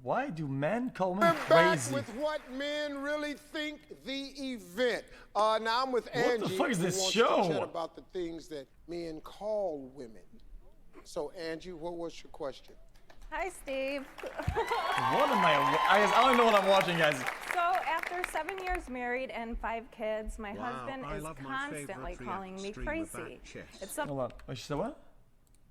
Why do men call me We're back crazy? with what men really think the event. Now I'm with Angie. What the fuck is who this wants show? to chat about the things that men call women. So Angie, what was your question? Hi, Steve. What am I don't know what I'm watching, guys. So after 7 years married and 5 kids, my husband I is love my constantly favourite calling me stream crazy. about chess. It's Hold on. Oh, she said what?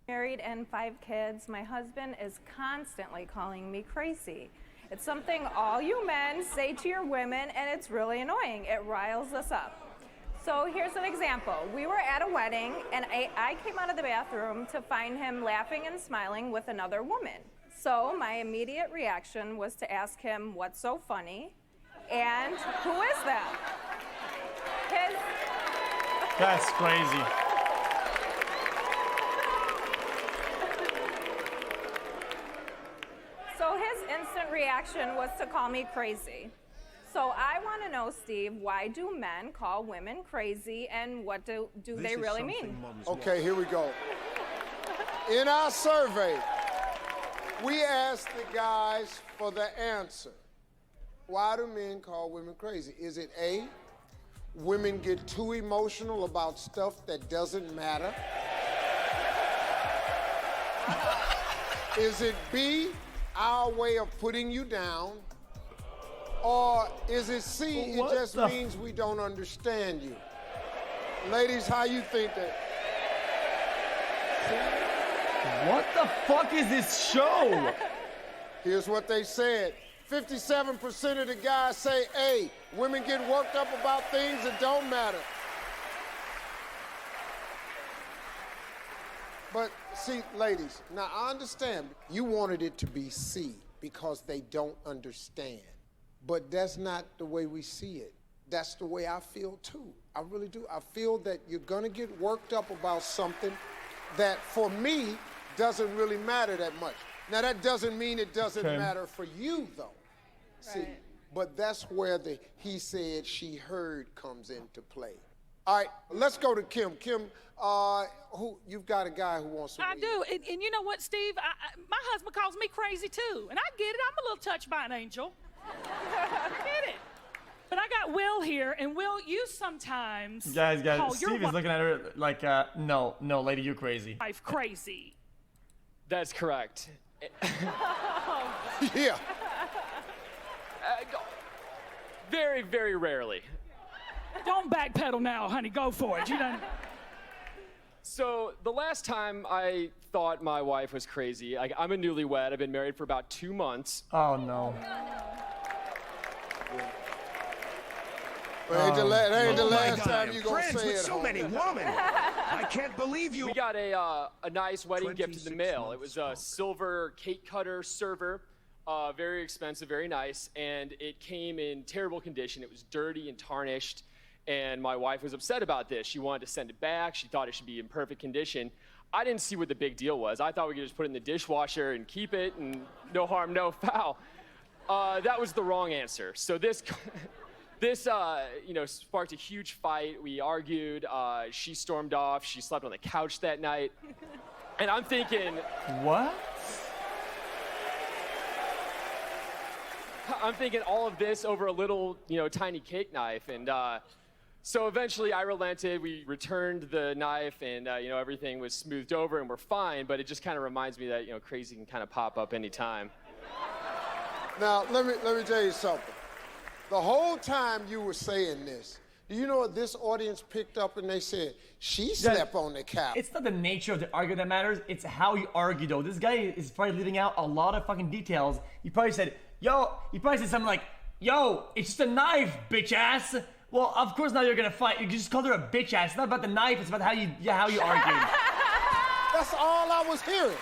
married and 5 kids, my husband is constantly calling me crazy. It's something all you men say to your women, and it's really annoying. It riles us up. So here's an example. We were at a wedding, and I came out of the bathroom to find him laughing and smiling with another woman. So my immediate reaction was to ask him, what's so funny? And who is that? That's crazy. So his instant reaction was to call me crazy. So I want to know, Steve, why do men call women crazy, and what do they really mean? Okay, here we go. In our survey, we asked the guys for the answer. Why do men call women crazy? Is it A, women get too emotional about stuff that doesn't matter? Is it B, our way of putting you down? Or is it C, it just means we don't understand you? Ladies, how you think that? What the fuck is this show? Here's what they said. 57% of the guys say A, women get worked up about things that don't matter. But see, ladies, now I understand you wanted it to be C because they don't understand. But that's not the way we see it. That's the way I feel too. I really do. I feel that you're gonna get worked up about something that for me doesn't really matter that much. Now that doesn't mean it doesn't matter for you though. Right. See, but that's where the he said, she heard comes into play. All right, let's go to Kim. Kim, who you've got a guy who wants to I do, and you know what, Steve? My husband calls me crazy too, and I get it. I'm a little touched by an angel. I get it. But I got Will here, and Will, you sometimes Guys, call Steve your is looking at her like, no, lady, you're crazy. wife crazy. That's correct. Yeah. Very, very rarely. Don't backpedal now, honey. Go for it. You done. So the last time I thought my wife was crazy, I'm a newlywed. I've been married for about 2 months. Oh no. That ain't the last time I'm you gonna friends say with it. so homie. many women. I can't believe you. We got a nice wedding gift in the 26 mail. It months was a smoke. silver cake cutter server, very expensive, very nice, and it came in terrible condition. It was dirty and tarnished, and my wife was upset about this. She wanted to send it back. She thought it should be in perfect condition. I didn't see what the big deal was. I thought we could just put it in the dishwasher and keep it, and no harm, no foul. That was the wrong answer. So this sparked a huge fight. We argued. She stormed off. She slept on the couch that night. And I'm thinking, What? I'm thinking all of this over a little, tiny cake knife. And so eventually I relented. We returned the knife, and everything was smoothed over, and we're fine. But it just kind of reminds me that crazy can kind of pop up anytime. Now let me tell you something. The whole time you were saying this, do you know what this audience picked up and they said, she slept on the couch. It's not the nature of the argument that matters, it's how you argue though. This guy is probably leaving out a lot of fucking details. He probably said, he probably said something like, yo, it's just a knife, bitch ass. Well, of course now you're gonna fight. You just called her a bitch ass. It's not about the knife, it's about how you argued. That's all I was hearing.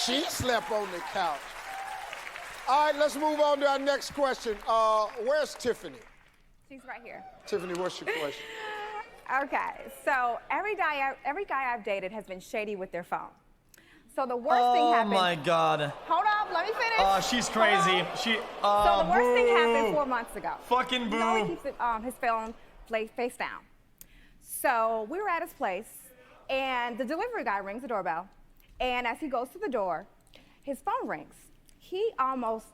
She slept on the couch. All right, let's move on to our next question. Where's Tiffany? She's right here. Tiffany, what's your question? Okay, so every guy I've dated has been shady with their phone. So the worst thing happened. Oh my god. Hold on, let me finish. Oh, she's crazy. So the worst thing happened 4 months ago. Fucking boo. He always keeps his phone face down. So we were at his place, and the delivery guy rings the doorbell, and as he goes to the door, his phone rings. he almost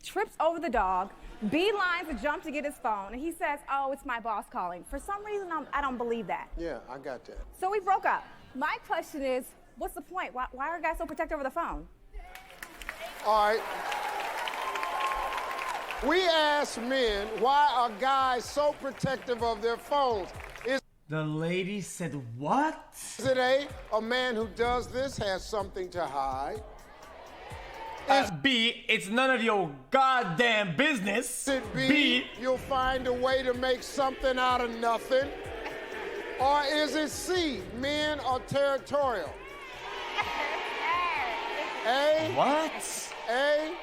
trips over the dog, beelines to jump to get his phone, and he says, oh, it's my boss calling. For some reason, I don't believe that. Yeah, I got that. So we broke up. My question is, what's the point? Why are guys so protective over the phone? All right. We ask men, why are guys so protective of their phones? The lady said what? Is it a man who does this has something to hide? B, it's none of your goddamn business. Is it B, you'll find a way to make something out of nothing? Or is it C, men are territorial? A? What? A?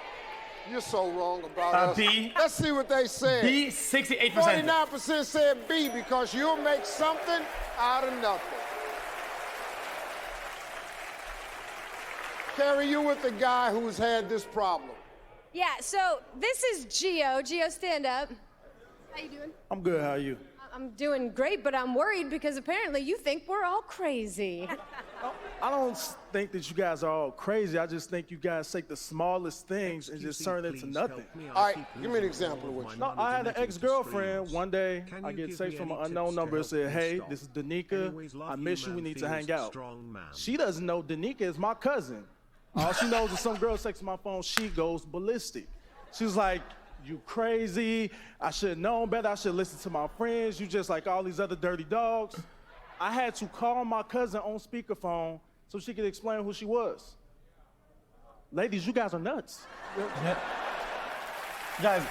You're so wrong about us. B. Let's see what they said. B, 68%. 49% said B because you'll make something out of nothing. Carrie, you with the guy who's had this problem. Yeah, so this is Gio. Gio, stand up. How you doing? I'm good, how are you? I'm doing great, but I'm worried because apparently you think we're all crazy. I don't think that you guys are all crazy. I just think you guys take the smallest things and just turn it into nothing. All right, give me an example of what you No, I had an ex-girlfriend. One day, I get text from an unknown number that said, hey, this is Danica. I miss you. We need to hang out. She doesn't know Danica is my cousin. All she knows is some girl texts my phone. She goes ballistic. She's like, you crazy. I should have known better. I should listen to my friends. You just like all these other dirty dogs. I had to call my cousin on speakerphone so she could explain who she was. Ladies, you guys are nuts. Guys,